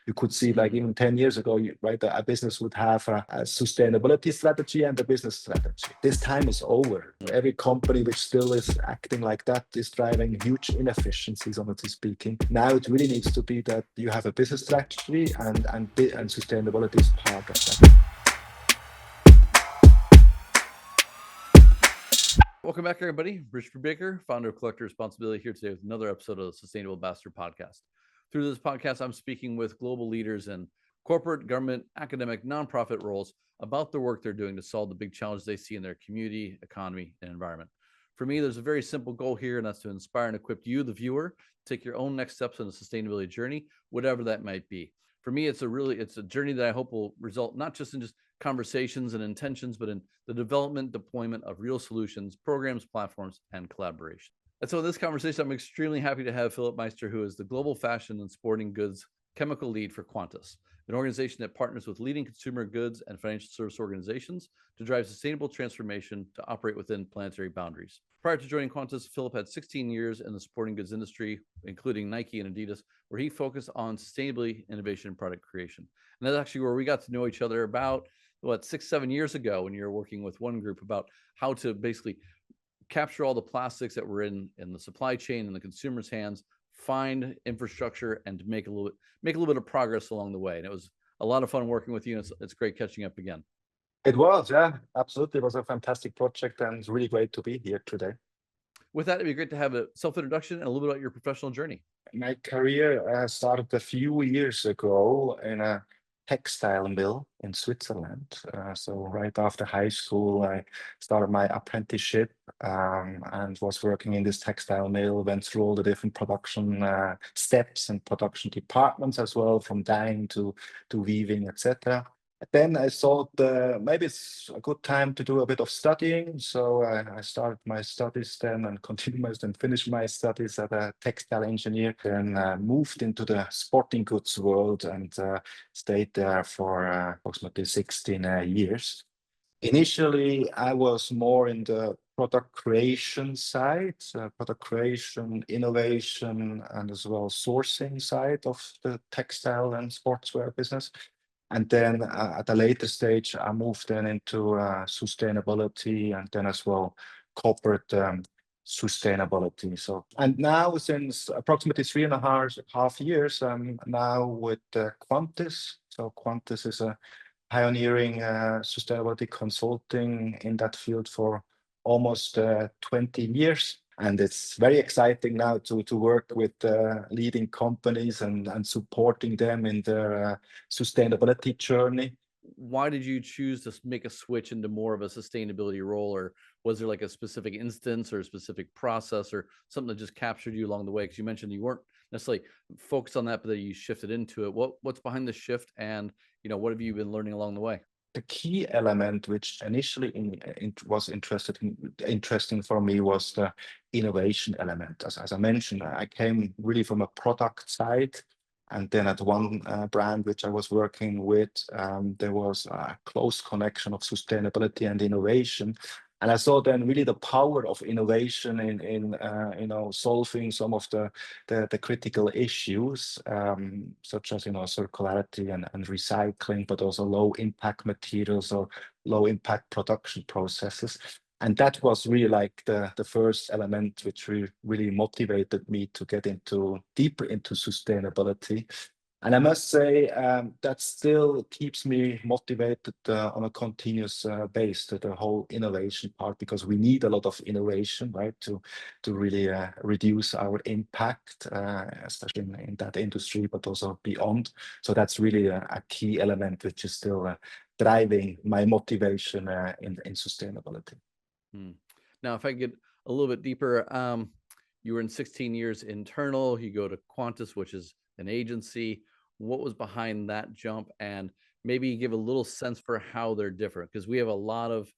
You could see like even 10 years ago, right, a business would have a sustainability strategy and a business strategy. This time is over. Every company which still is acting like that is driving huge inefficiencies, honestly speaking. Now it really needs to be that you have a business strategy and sustainability is part of that. Welcome back, everybody. Richard Baker, founder of Collector Responsibility, here today with another episode of the Sustainable Ambassador Podcast. Through this podcast, I'm speaking with global leaders in corporate, government, academic, nonprofit roles about the work they're doing to solve the big challenges they see in their community, economy, and environment. For me, there's a very simple goal here, and that's to inspire and equip you, the viewer, to take your own next steps on a sustainability journey, whatever that might be. For me, it's a journey that I hope will result not just in just conversations and intentions, but in the development, deployment of real solutions, programs, platforms, and collaboration. And so in this conversation, I'm extremely happy to have Philipp Meister, who is the global fashion and sporting goods chemical lead for Quantis, an organization that partners with leading consumer goods and financial service organizations to drive sustainable transformation to operate within planetary boundaries. Prior to joining Quantis, Philipp had 16 years in the sporting goods industry, including Nike and Adidas, where he focused on sustainability, innovation, and product creation. And that's actually where we got to know each other about 6-7 years ago, when you were working with one group about how to basically capture all the plastics that were in the supply chain in the consumer's hands, find infrastructure, and to make a little bit of progress along the way. And it was a lot of fun working with you. And it's great catching up again. It was, yeah, absolutely. It was a fantastic project and it's really great to be here today. With that, it'd be great to have a self-introduction and a little bit about your professional journey. My career started a few years ago in a textile mill in Switzerland. So right after high school, I started my apprenticeship and was working in this textile mill, went through all the different production steps and production departments as well, from dyeing to weaving, etc. Then I thought maybe it's a good time to do a bit of studying. So I started my studies then and finished my studies as a textile engineer. Then moved into the sporting goods world and stayed there for approximately 16 years. Initially, I was more in the product creation side, product creation, innovation, and as well sourcing side of the textile and sportswear business. And then at a later stage, I moved then into sustainability and then as well corporate sustainability. So, and now since approximately 3.5 years, I'm now with Quantis. So Quantis is a pioneering sustainability consulting in that field for almost 20 years. And it's very exciting now to work with leading companies and supporting them in their sustainability journey. Why did you choose to make a switch into more of a sustainability role, or was there like a specific instance or a specific process or something that just captured you along the way? Because you mentioned you weren't necessarily focused on that, but that you shifted into it. What's behind the shift, and what have you been learning along the way? The key element, which initially was interesting for me, was the innovation element. As I mentioned, I came really from a product side, and then at one brand which I was working with, there was a close connection of sustainability and innovation. And I saw then really the power of innovation in solving some of the critical issues, such as circularity and recycling, but also low impact materials or low impact production processes. And that was really like the first element which really motivated me to get deeper into sustainability. And I must say that still keeps me motivated on a continuous basis, the whole innovation part, because we need a lot of innovation, right, to really reduce our impact, especially in that industry, but also beyond. So that's really a key element which is still driving my motivation in sustainability. Now, if I get a little bit deeper, you were in 16 years internal, you go to Quantis, which is an agency. What was behind that jump, and maybe give a little sense for how they're different? Because we have a lot of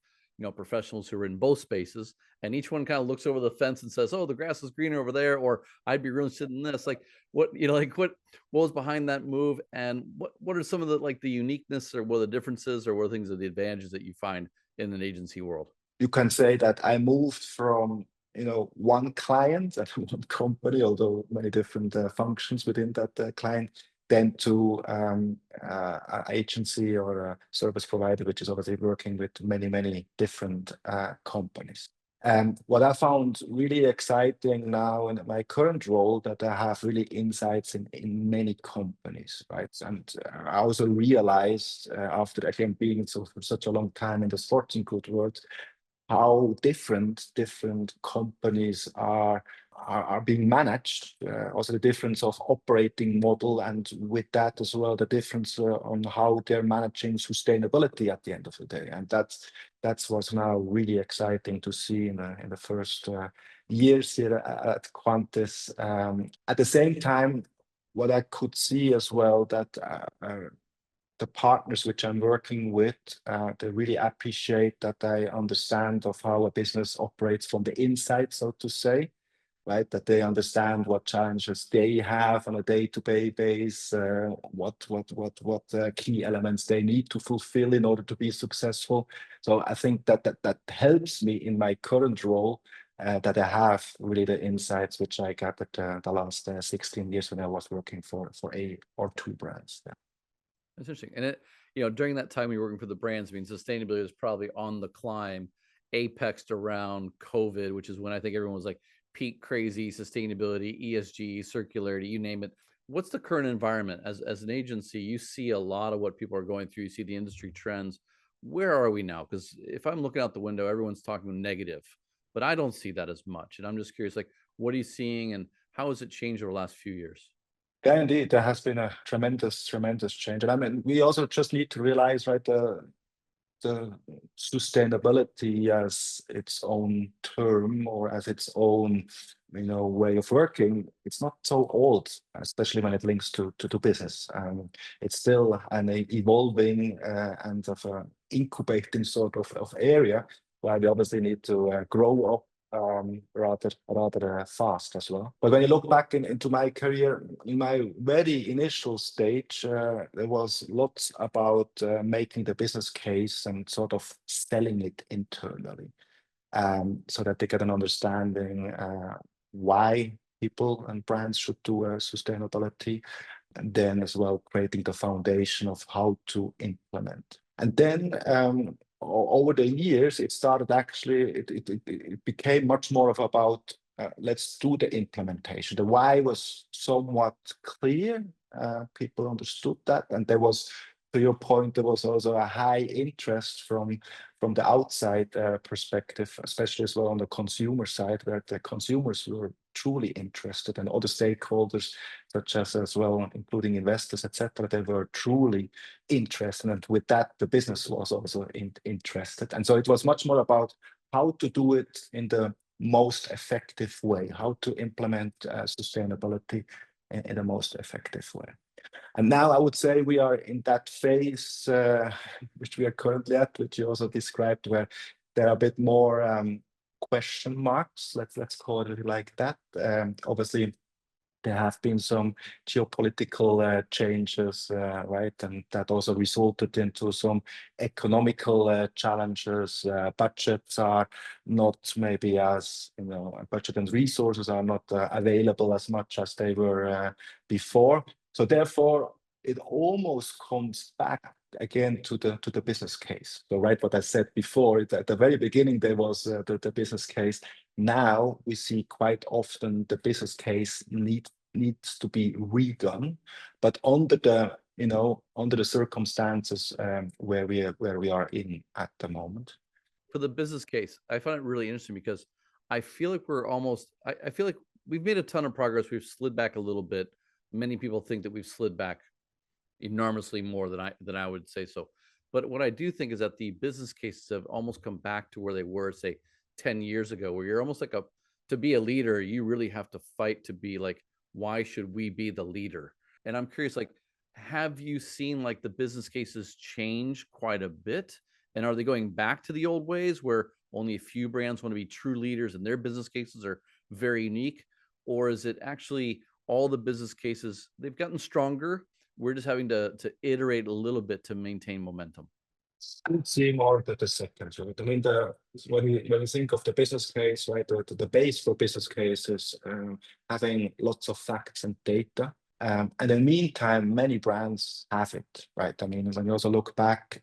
professionals who are in both spaces, and each one kind of looks over the fence and says, "Oh, the grass is greener over there," or "I'd be really interested in this." Like, what was behind that move, and what are some of the uniqueness, or what are the differences, or what are things of the advantages that you find in an agency world? You can say that I moved from one client and one company, although many different functions within that client, than to an agency or a service provider, which is obviously working with many, many different companies. And what I found really exciting now in my current role, that I have really insights in many companies, right? And I also realized after again being for such a long time in the sporting goods world, how different companies are being managed. Also the difference of operating model, and with that as well, the difference on how they're managing sustainability at the end of the day. And that's what's now really exciting to see in the first years here at Quantis. At the same time, what I could see as well, that the partners which I'm working with, they really appreciate that I understand of how a business operates from the inside, so to say, right? That they understand what challenges they have on a day-to-day basis, what key elements they need to fulfill in order to be successful. So I think that helps me in my current role, that I have really the insights which I gathered the last 16 years when I was working for a or two brands. Yeah. That's interesting. And during that time you're working for the brands, I mean, sustainability was probably on the climb, apexed around COVID, which is when I think everyone was like peak crazy sustainability, ESG, circularity, you name it. What's the current environment as an agency? You see a lot of what people are going through. You see the industry trends. Where are we now? Because if I'm looking out the window, everyone's talking negative, but I don't see that as much. And I'm just curious, like, what are you seeing and how has it changed over the last few years? Yeah, indeed, there has been a tremendous change. And I mean, we also just need to realize, right, the sustainability as its own term or as its own, way of working, it's not so old, especially when it links to business. It's still an evolving and of incubating sort of area where we obviously need to grow up rather fast as well. But when you look back into my career, in my very initial stage, there was lots about making the business case and sort of selling it internally, so that they get an understanding why people and brands should do sustainability, and then as well creating the foundation of how to implement. And then over the years, it started actually, it became much more of about let's do the implementation. The why was somewhat clear. People understood that, and there was, to your point, there was also a high interest from the outside perspective, especially as well on the consumer side, where the consumers were truly interested, and other stakeholders, such as well, including investors, etc., they were truly interested. And with that, the business was also interested. And so it was much more about how to do it in the most effective way, how to implement sustainability in the most effective way. And now I would say we are in that phase which we are currently at, which you also described, where there are a bit more question marks. Let's call it like that. Obviously, there have been some geopolitical changes, right? And that also resulted into some economical challenges. Budgets are not maybe as, budget and resources are not available as much as they were before. So therefore, it almost comes back again to the business case. So right, what I said before, at the very beginning, there was the business case. Now we see quite often the business case needs to be redone, but under the circumstances where we are in at the moment. For the business case, I find it really interesting because I feel like we're almost, I feel like we've made a ton of progress. We've slid back a little bit. Many people think that we've slid back enormously more than I would say so. But what I do think is that the business cases have almost come back to where they were, say, 10 years ago, where you're almost like to be a leader, you really have to fight to be like, why should we be the leader? And I'm curious, like, have you seen like the business cases change quite a bit? And are they going back to the old ways where only a few brands want to be true leaders and their business cases are very unique? Or is it actually all the business cases, they've gotten stronger? We're just having to iterate a little bit to maintain momentum? I would see more the second, right? I mean, when you think of the business case, right, the base for business case is having lots of facts and data, And in the meantime, many brands have it, right? I mean, when you also look back,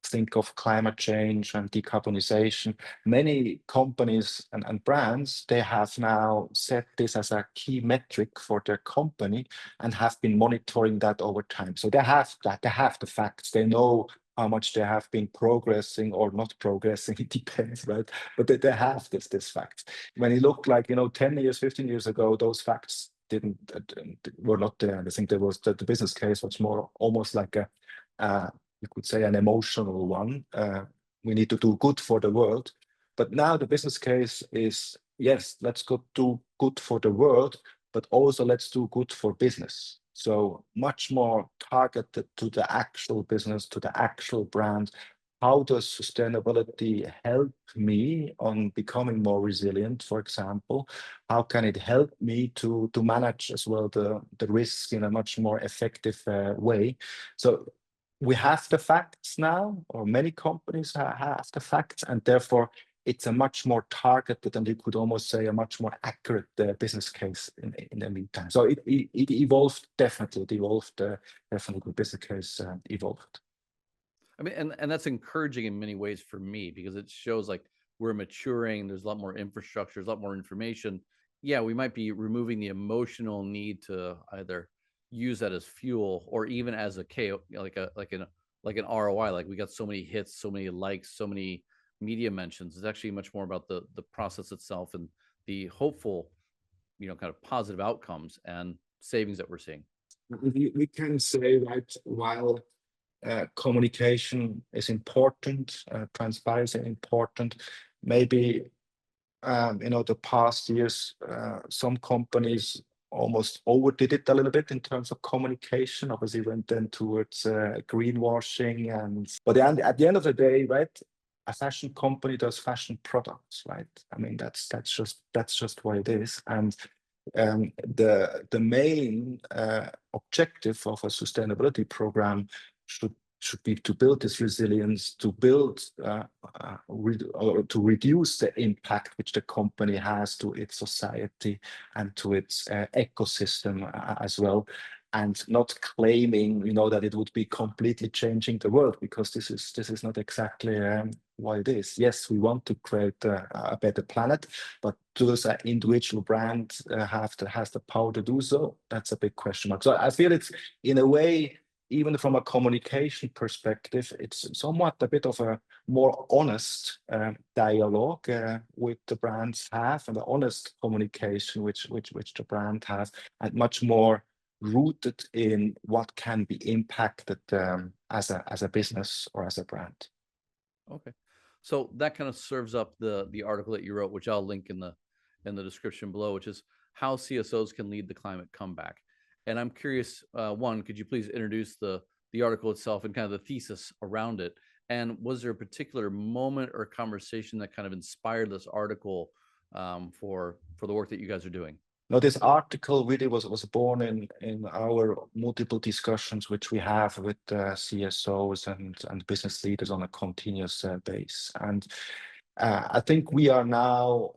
think of climate change and decarbonization. Many companies and brands, they have now set this as a key metric for their company and have been monitoring that over time. So they have that, they have the facts, they know how much they have been progressing or not progressing, it depends, right? But they have this fact. When you look like, 10 years, 15 years ago, those facts were not there. And I think there was the business case was more almost like you could say an emotional one. We need to do good for the world. But now the business case is, yes, let's go do good for the world, but also let's do good for business. So much more targeted to the actual business, to the actual brand. How does sustainability help me on becoming more resilient, for example? How can it help me to manage as well the risk in a much more effective way? So we have the facts now, or many companies have the facts, and therefore it's a much more targeted, and you could almost say a much more accurate business case in the meantime. So it evolved definitely. It evolved definitely. The business case evolved. I mean, and that's encouraging in many ways for me, because it shows like we're maturing. There's a lot more infrastructure, there's a lot more information. Yeah, we might be removing the emotional need to either use that as fuel or even as a KO, like an ROI. Like we got so many hits, so many likes, so many media mentions. It's actually much more about the process itself and the hopeful, kind of positive outcomes and savings that we're seeing. We can say that while communication is important, transparency is important, maybe the past years, some companies almost overdid it a little bit in terms of communication. Obviously, went then towards greenwashing, but at the end of the day, right? A fashion company does fashion products, right? I mean, that's just what it is, and the main objective of a sustainability program should be to build this resilience, to build or to reduce the impact which the company has to its society and to its ecosystem as well, and not claiming, that it would be completely changing the world, because this is not exactly what it is. Yes, we want to create a better planet, but does an individual brand has the power to do so? That's a big question mark. So I feel it's, in a way, even from a communication perspective, it's somewhat a bit of a more honest dialogue with the brands have, and the honest communication which the brand has, and much more rooted in what can be impacted as a business or as a brand. Okay, so that kind of serves up the article that you wrote, which I'll link in the description below, which is how CSOs can lead the climate comeback. And I'm curious, one, could you please introduce the article itself and kind of the thesis around it? And was there a particular moment or conversation that kind of inspired this article for the work that you guys are doing? No, this article really was born in our multiple discussions which we have with CSOs and business leaders on a continuous base. And I think we are now,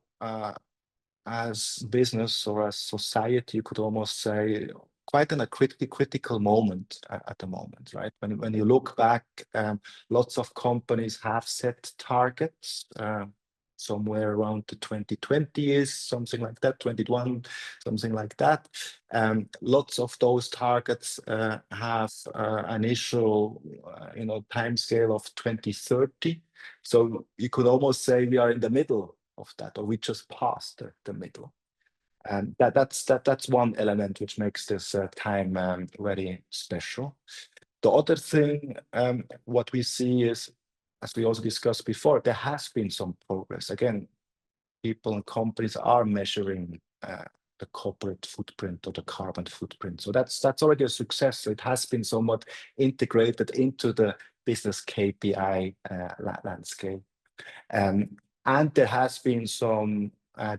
as business or as society, you could almost say, quite in a critical moment at the moment, right? When you look back, lots of companies have set targets. Somewhere around the 2020 is something like that, 21, something like that. Lots of those targets have an initial, time scale of 2030. So you could almost say we are in the middle of that, or we just passed the middle. And that's one element which makes this time very special. The other thing, what we see is, as we also discussed before, there has been some progress. Again, people and companies are measuring the corporate footprint or the carbon footprint. So that's already a success. So it has been somewhat integrated into the business KPI landscape. And there has been some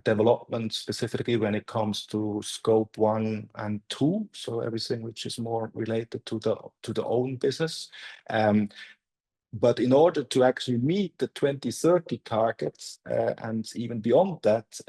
development specifically when it comes to scope 1 and 2, so everything which is more related to the own business. But in order to actually meet the 2030 targets and even beyond that,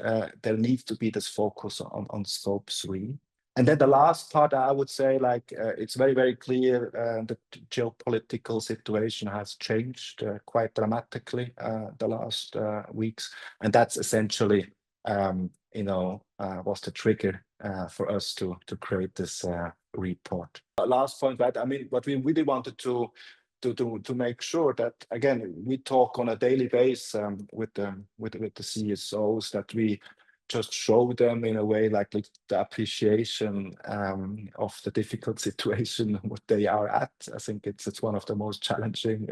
there needs to be this focus on scope 3. And then the last part, I would say, it's very, very clear the geopolitical situation has changed quite dramatically the last weeks, and that's essentially, was the trigger for us to create this report. Last point, right? I mean, what we really wanted to make sure that, again, we talk on a daily basis with the CSOs, that we just show them in a way like the appreciation of the difficult situation what they are at. I think it's one of the most challenging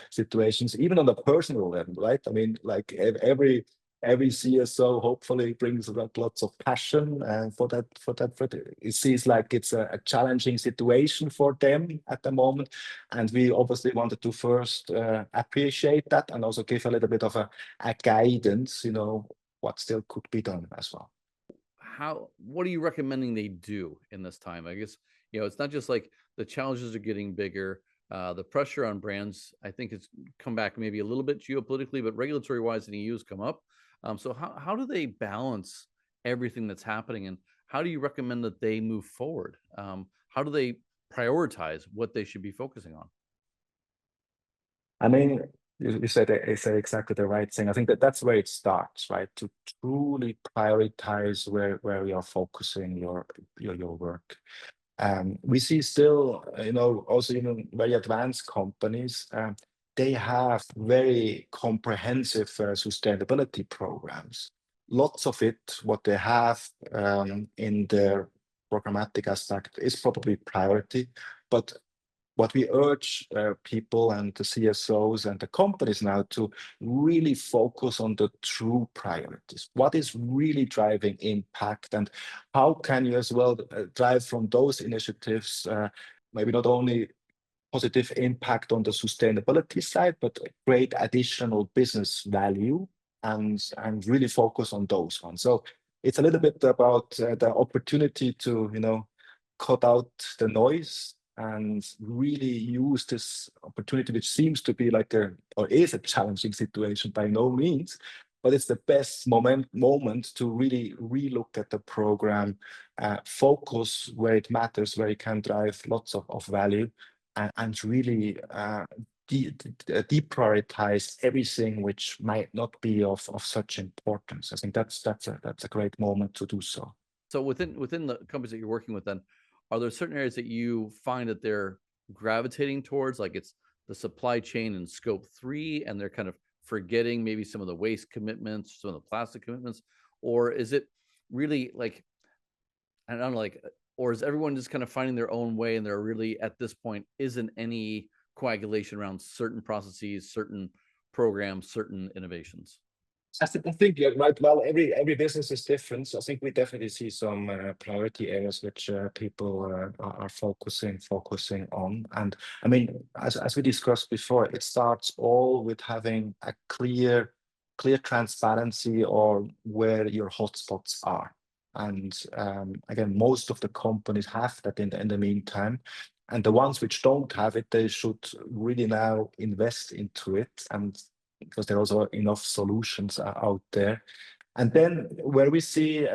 situations, even on the personal level, right? I mean, like every CSO hopefully brings lots of passion for that. It seems like it's a challenging situation for them at the moment, and we obviously wanted to first appreciate that and also give a little bit of a guidance, what still could be done as well. What are you recommending they do in this time? I guess, it's not just like the challenges are getting bigger. The pressure on brands, I think, has come back maybe a little bit geopolitically, but regulatory wise in EU has come up. So how do they balance everything that's happening, and how do you recommend that they move forward? How do they prioritize what they should be focusing on? I mean, you said exactly the right thing. I think that's where it starts, right? To truly prioritize where you are focusing your work. We see still, also even very advanced companies, they have very comprehensive sustainability programs. Lots of it, what they have in their programmatic aspect is probably priority, but what we urge people and the CSOs and the companies now to really focus on the true priorities. What is really driving impact, and how can you as well drive from those initiatives maybe not only positive impact on the sustainability side, but create additional business value and really focus on those ones. So it's a little bit about the opportunity to, cut out the noise and really use this opportunity, which seems to be or is a challenging situation by no means, but it's the best moment to really relook at the program, focus where it matters, where it can drive lots of value, and really deprioritize everything which might not be of such importance. I think that's a great moment to do so. So within the companies that you're working with, then, are there certain areas that you find that they're gravitating towards, like it's the supply chain and scope 3, and they're kind of forgetting maybe some of the waste commitments, some of the plastic commitments, or is it really like, I don't know, or is everyone just kind of finding their own way, and there really at this point isn't any coagulation around certain processes, certain programs, certain innovations? I think you're right. Well, every business is different. So I think we definitely see some priority areas which people are focusing on. And I mean, as we discussed before, it starts all with having a clear transparency or where your hotspots are. And again, most of the companies have that in the meantime. And the ones which don't have it, they should really now invest into it, and because there are also enough solutions out there. And then where we see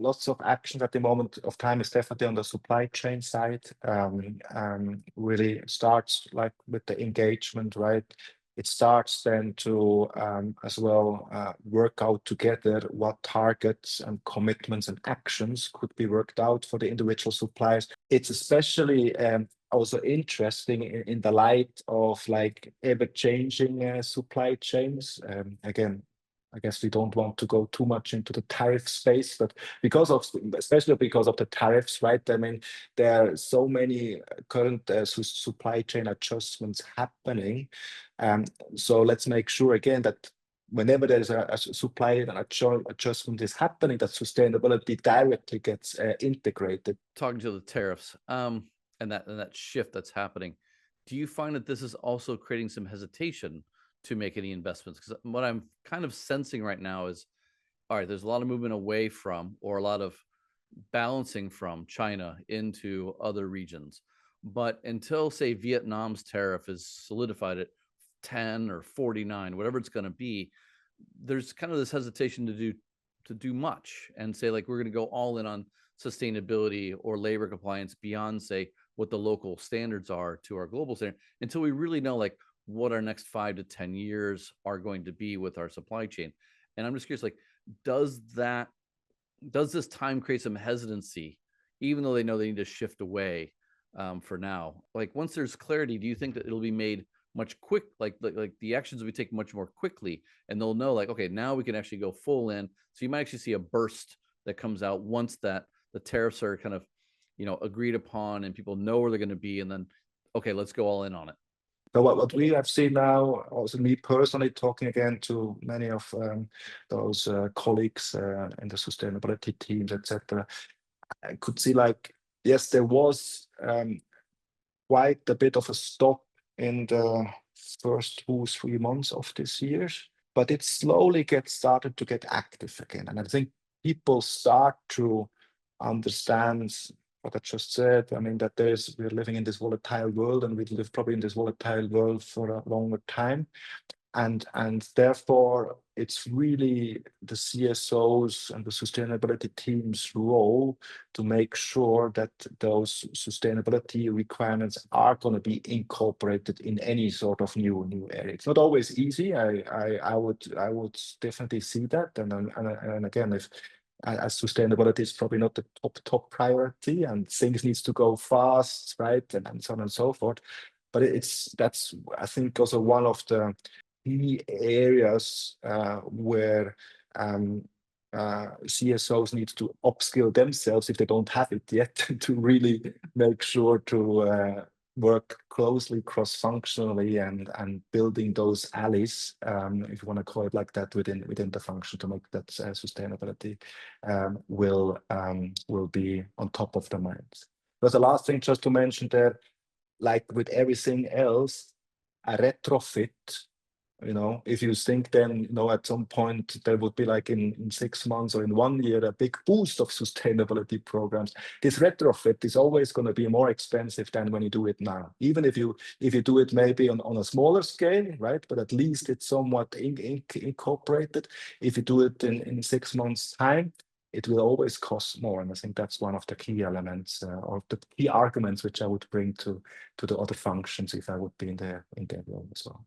lots of actions at the moment of time is definitely on the supply chain side. Really starts like with the engagement, right? It starts then to as well work out together what targets and commitments and actions could be worked out for the individual suppliers. It's especially also interesting in the light of ever-changing supply chains. Again, I guess we don't want to go too much into the tariff space, but especially because of the tariffs, right? I mean, there are so many current supply chain adjustments happening. So let's make sure again that whenever there's a supply and adjustment is happening, that sustainability directly gets integrated. Talking to the tariffs, and that shift that's happening, do you find that this is also creating some hesitation to make any investments? Because what I'm kind of sensing right now is, all right, there's a lot of movement away from, or a lot of balancing from China into other regions. But until, say, Vietnam's tariff is solidified at 10 or 49, whatever it's going to be, there's kind of this hesitation to do much and say, like, we're going to go all in on sustainability or labor compliance beyond, say, what the local standards are to our global standard, until we really know like what our next 5 to 10 years are going to be with our supply chain. And I'm just curious, like, does this time create some hesitancy, even though they know they need to shift away for now? Like, once there's clarity, do you think that it'll be made much quick, like the actions will be taken much more quickly, and they'll know like, okay, now we can actually go full in? So you might actually see a burst that comes out once that the tariffs are kind of, agreed upon and people know where they're going to be, and then, okay, let's go all in on it. So what we have seen now, also me personally talking again to many of those colleagues in the sustainability teams, etc., I could see like, yes, there was quite a bit of a stop in the first 2-3 months of this year, but it slowly started to get active again. And I think people start to understand what I just said. I mean, that we're living in this volatile world, and we live probably in this volatile world for a longer time. And therefore, it's really the CSOs and the sustainability team's role to make sure that those sustainability requirements are going to be incorporated in any sort of new area. It's not always easy. I would definitely see that. And again, if as sustainability is probably not the top priority, and things needs to go fast, right, and so on and so forth. But that's I think also one of the key areas where CSOs need to upskill themselves if they don't have it yet to really make sure to work closely cross-functionally and building those alleys, if you want to call it like that, within the function, to make that sustainability will be on top of the minds. But the last thing just to mention there, like with everything else, a retrofit, if you think then, at some point there would be like in 6 months or in 1 year, a big boost of sustainability programs. This retrofit is always going to be more expensive than when you do it now. Even if you do it maybe on a smaller scale, right? But at least it's somewhat incorporated. If you do it in 6 months' time, it will always cost more. And I think that's one of the key elements or the key arguments which I would bring to the other functions if I would be in their role as well.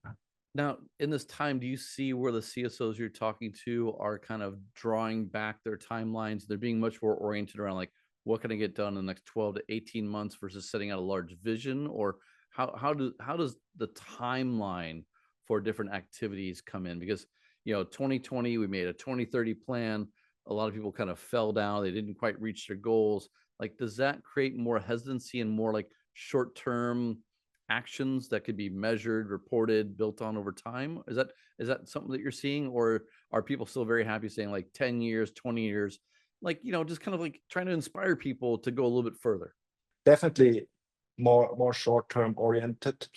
Now, in this time, do you see where the CSOs you're talking to are kind of drawing back their timelines? They're being much more oriented around like, what can I get done in the next 12 to 18 months versus setting out a large vision? Or how does the timeline for different activities come in? Because 2020, we made a 2030 plan. A lot of people kind of fell down. They didn't quite reach their goals. Like, does that create more hesitancy and more like short-term actions that could be measured, reported, built on over time? Is that something that you're seeing, or are people still very happy saying like 10 years, 20 years, like, just kind of like trying to inspire people to go a little bit further? Definitely more short-term oriented.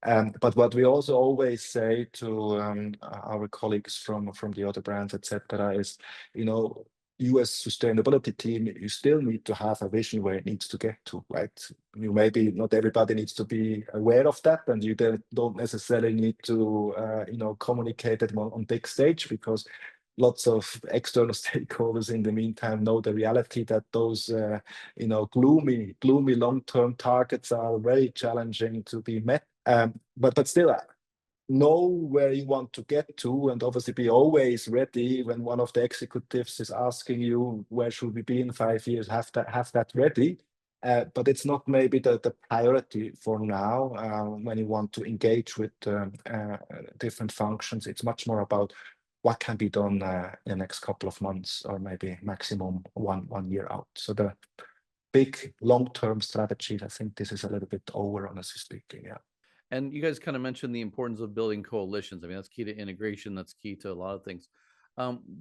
But what we also always say to our colleagues from the other brands, etc., is, you as sustainability team, you still need to have a vision where it needs to get to, right? Maybe not everybody needs to be aware of that, and you don't necessarily need to, communicate it on big stage, because lots of external stakeholders in the meantime know the reality that those, gloomy long-term targets are very challenging to be met. But still, know where you want to get to, and obviously be always ready when one of the executives is asking you, where should we be in 5 years? Have that ready. But it's not maybe the priority for now. When you want to engage with different functions, it's much more about what can be done in the next couple of months, or maybe maximum one year out. So the big long-term strategy, I think this is a little bit over, honestly speaking. Yeah. And you guys kind of mentioned the importance of building coalitions. I mean, that's key to integration. That's key to a lot of things.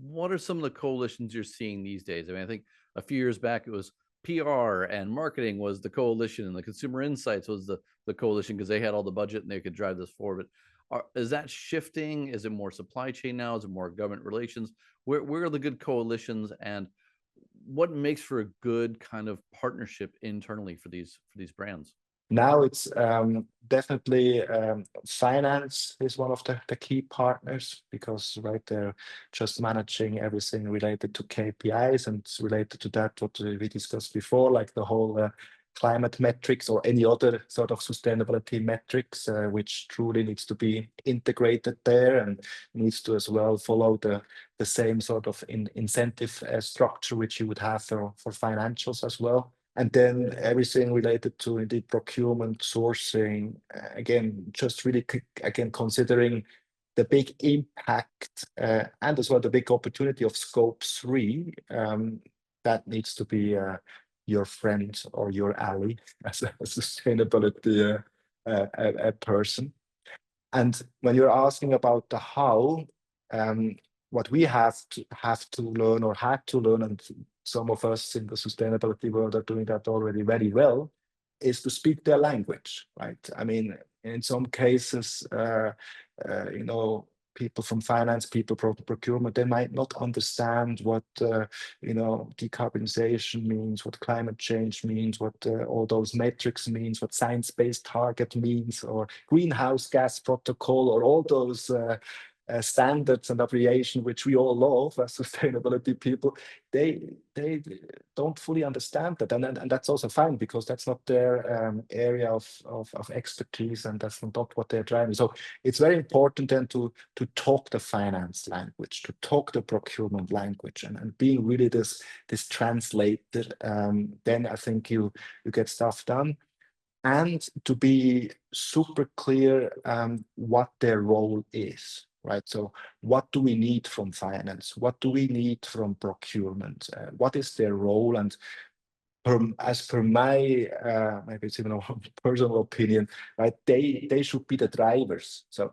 What are some of the coalitions you're seeing these days? I mean, I think a few years back, it was PR and marketing was the coalition, and the consumer insights was the coalition, because they had all the budget and they could drive this forward. But is that shifting? Is it more supply chain now? Is it more government relations? Where are the good coalitions, and what makes for a good kind of partnership internally for these brands? Now it's definitely finance is one of the key partners, because right, they're just managing everything related to KPIs, and related to that what we discussed before, like the whole climate metrics or any other sort of sustainability metrics, which truly needs to be integrated there, and needs to as well follow the same sort of incentive structure which you would have for financials as well. And then everything related to indeed procurement, sourcing, again, just really again considering the big impact and as well the big opportunity of scope 3, that needs to be your friend or your ally as a sustainability a person. And when you're asking about the how, what we have to learn or had to learn, and some of us in the sustainability world are doing that already very well, is to speak their language, right? I mean, in some cases, you know, people from finance, people from procurement, they might not understand what you know, decarbonization means, what climate change means, what all those metrics means, what science-based target means, or greenhouse gas protocol, or all those standards and abbreviation which we all love as sustainability people. They don't fully understand that, and that's also fine, because that's not their area of expertise, and that's not what they're driving. So it's very important then to talk the finance language, to talk the procurement language, and being really this translator. Then I think you get stuff done, and to be super clear what their role is, right? So what do we need from finance? What do we need from procurement? What is their role? And as per my maybe it's even a personal opinion, right? They should be the drivers. So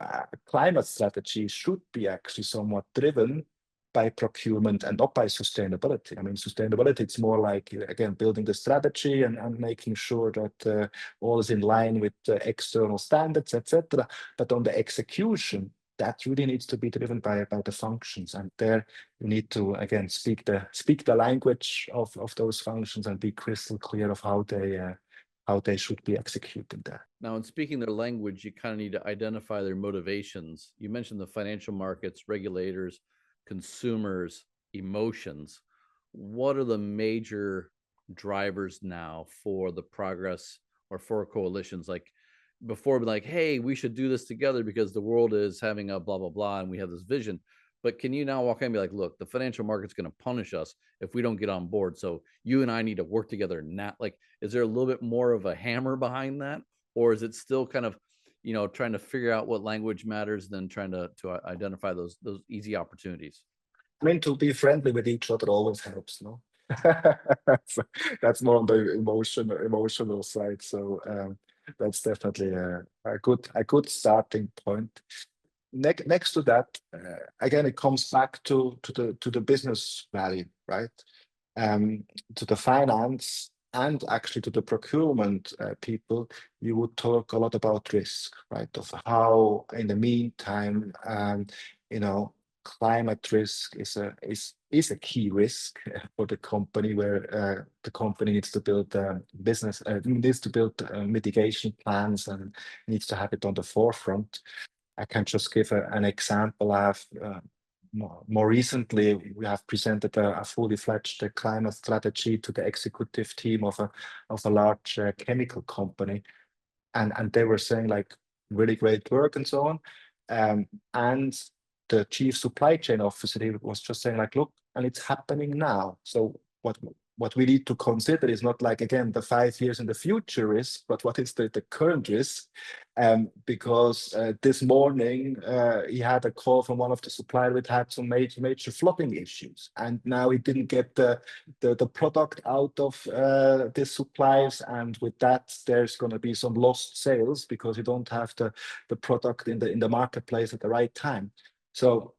climate strategy should be actually somewhat driven by procurement and not by sustainability. I mean, sustainability, it's more like, again, building the strategy and making sure that all is in line with external standards, etc. But on the execution, that really needs to be driven by the functions, and there you need to again speak the language of those functions, and be crystal clear of how they should be executed there. Now, in speaking their language, you kind of need to identify their motivations. You mentioned the financial markets, regulators, consumers, emotions. What are the major drivers now for the progress or for coalitions? Like before, like, hey, we should do this together because the world is having a blah, blah, blah, and we have this vision. But can you now walk in and be like, look, the financial market's going to punish us if we don't get on board. So you and I need to work together. Not like, is there a little bit more of a hammer behind that? Or is it still kind of, you know, trying to figure out what language matters, than trying to identify those easy opportunities? I mean, to be friendly with each other always helps, no? So that's more on the emotional side. So that's definitely a good starting point. Next to that, again, it comes back to the business value, right? To the finance and actually to the procurement people, you would talk a lot about risk, right? Of how, in the meantime, you know, climate risk is a key risk for the company, where the company needs to build mitigation plans, and needs to have it on the forefront. I can just give an example. More recently, we have presented a fully fledged climate strategy to the executive team of a large chemical company, and they were saying like, really great work and so on. And the chief supply chain officer, he was just saying like, look, and it's happening now. So what we need to consider is not like, again, the 5 years in the future risk, but what is the current risk? Because this morning he had a call from one of the suppliers which had some major flooding issues, and now he didn't get the product out of this suppliers, and with that there's going to be some lost sales because you don't have the product in the marketplace at the right time. So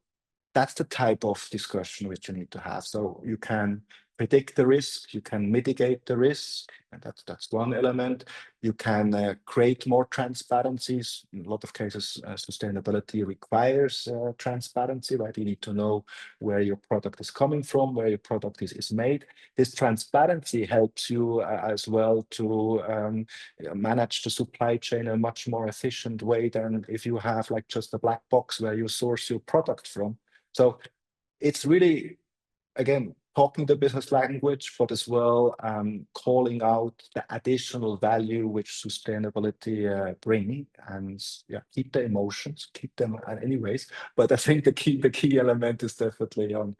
that's the type of discussion which you need to have. So you can predict the risk, you can mitigate the risk, and that's one element. You can create more transparencies. In a lot of cases, sustainability requires transparency, right? You need to know where your product is coming from, where your product is made. This transparency helps you as well to manage the supply chain in a much more efficient way than if you have like just a black box where you source your product from. So it's really, again, talking the business language, but as well calling out the additional value which sustainability bring, and yeah, keep the emotions, keep them anyways. But I think the key element is definitely on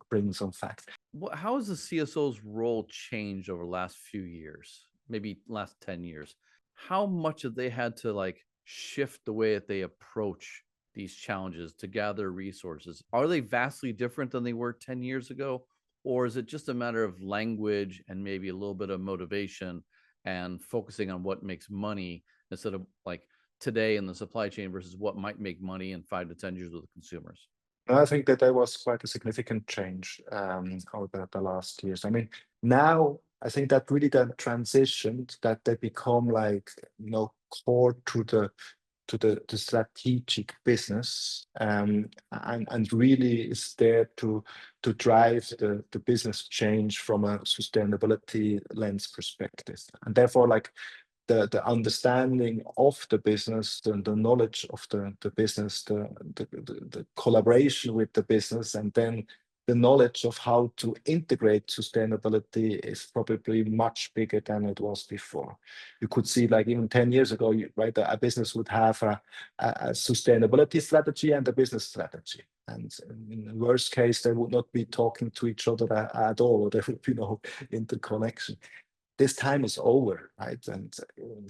bringing some facts. How has the CSO's role changed over the last few years, maybe last 10 years? How much have they had to like shift the way that they approach these challenges to gather resources? Are they vastly different than they were 10 years ago? Or is it just a matter of language and maybe a little bit of motivation and focusing on what makes money instead of like today in the supply chain versus what might make money in 5 to 10 years with the consumers? I think that there was quite a significant change over the last years. I mean, now I think that really then transitioned, that they become like, core to the strategic business, and really is there to drive the business change from a sustainability lens perspective. And therefore, like the understanding of the business, the knowledge of the business, the collaboration with the business, and then the knowledge of how to integrate sustainability is probably much bigger than it was before. You could see, like even 10 years ago, right, a business would have a sustainability strategy and a business strategy. And in the worst case, they would not be talking to each other at all, or there would be no interconnection. This time is over, right? And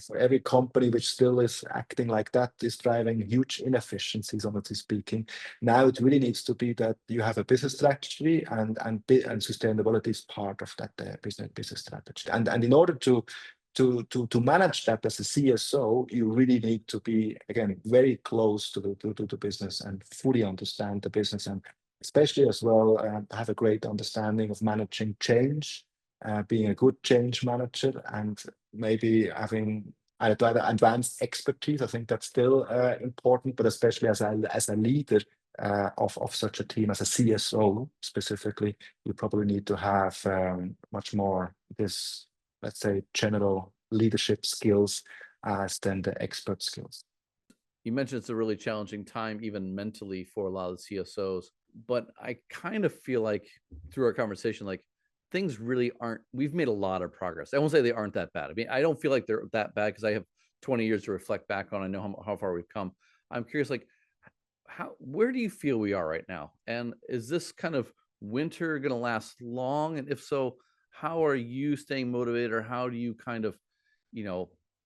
for every company which still is acting like that is driving huge inefficiencies, honestly speaking. Now it really needs to be that you have a business strategy, and sustainability is part of that business strategy. And in order to manage that as a CSO, you really need to be, again, very close to the business and fully understand the business, and especially as well have a great understanding of managing change, being a good change manager, and maybe having either advanced expertise. I think that's still important, but especially as a leader of such a team, as a CSO specifically, you probably need to have much more this, let's say, general leadership skills as than the expert skills. You mentioned it's a really challenging time, even mentally, for a lot of the CSOs. But I kind of feel like through our conversation, like things really aren't, we've made a lot of progress. I won't say they aren't that bad. I mean, I don't feel like they're that bad because I have 20 years to reflect back on. I know how far we've come. I'm curious, like, where do you feel we are right now? And is this kind of winter going to last long? And if so, how are you staying motivated, or how do you kind of,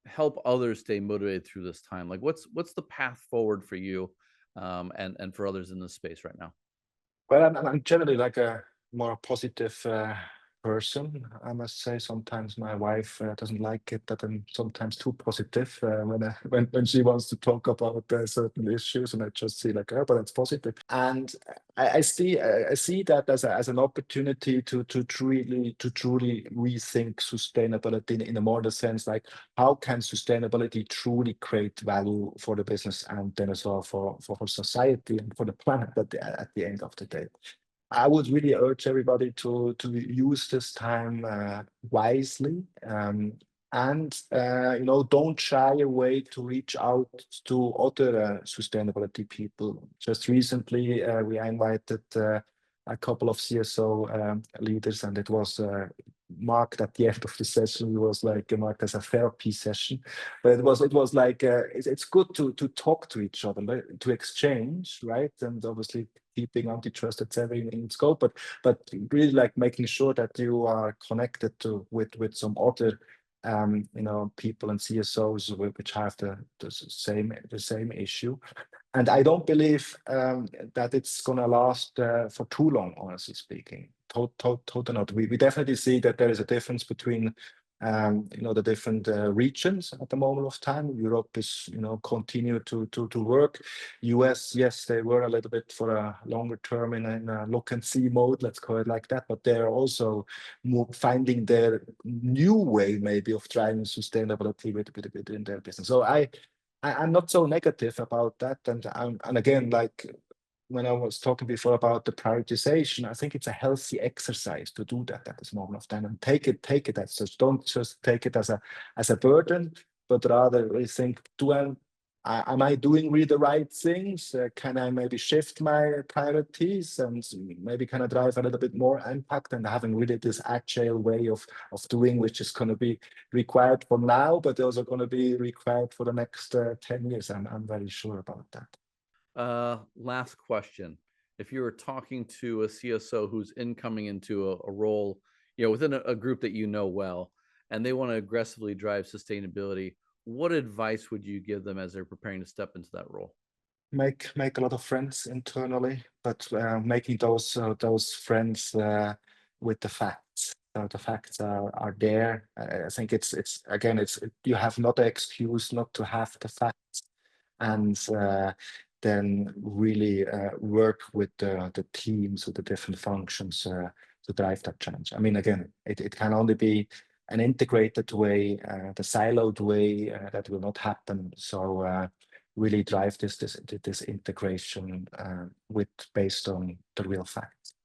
help others stay motivated through this time? Like, what's the path forward for you, and for others in this space right now? Well, I'm generally like a more positive person, I must say. Sometimes my wife doesn't like it that I'm sometimes too positive when she wants to talk about certain issues, and I just see like, oh, but it's positive. And I see that as an opportunity to truly rethink sustainability in a more the sense, like how can sustainability truly create value for the business, and then as well for society and for the planet at the end of the day. I would really urge everybody to use this time wisely, and don't shy away to reach out to other sustainability people. Just recently, we invited a couple of CSO leaders, and it was marked at the end of the session. It was like marked as a therapy session, but it was like it's good to talk to each other, to exchange, right? And obviously keeping antitrust, etc. in scope, but really like making sure that you are connected with some other people and CSOs which have the same issue. And I don't believe that it's gonna last for too long, honestly speaking. Totally not. We definitely see that there is a difference between the different regions at the moment of time. Europe is, continue to work. US, yes, they were a little bit for a longer term in a look and see mode, let's call it like that, but they're also finding their new way maybe of driving sustainability within their business. So I'm not so negative about that. And again, like when I was talking before about the prioritization, I think it's a healthy exercise to do that at this moment of time and take it as such. Don't just take it as a burden, but rather really think, am I doing really the right things? Can I maybe shift my priorities and maybe kind of drive a little bit more impact and having really this agile way of doing, which is going to be required for now, but also going to be required for the next 10 years. I'm very sure about that. Last question. If you were talking to a CSO who's incoming into a role, within a group that you know well, and they want to aggressively drive sustainability, what advice would you give them as they're preparing to step into that role? Make a lot of friends internally, but making those friends with the facts. So the facts are there. I think it's again, you have not an excuse not to have the facts, and then really work with the teams, with the different functions to drive that change. I mean, again, it can only be an integrated way, the siloed way that will not happen. So really drive this integration based on the real facts.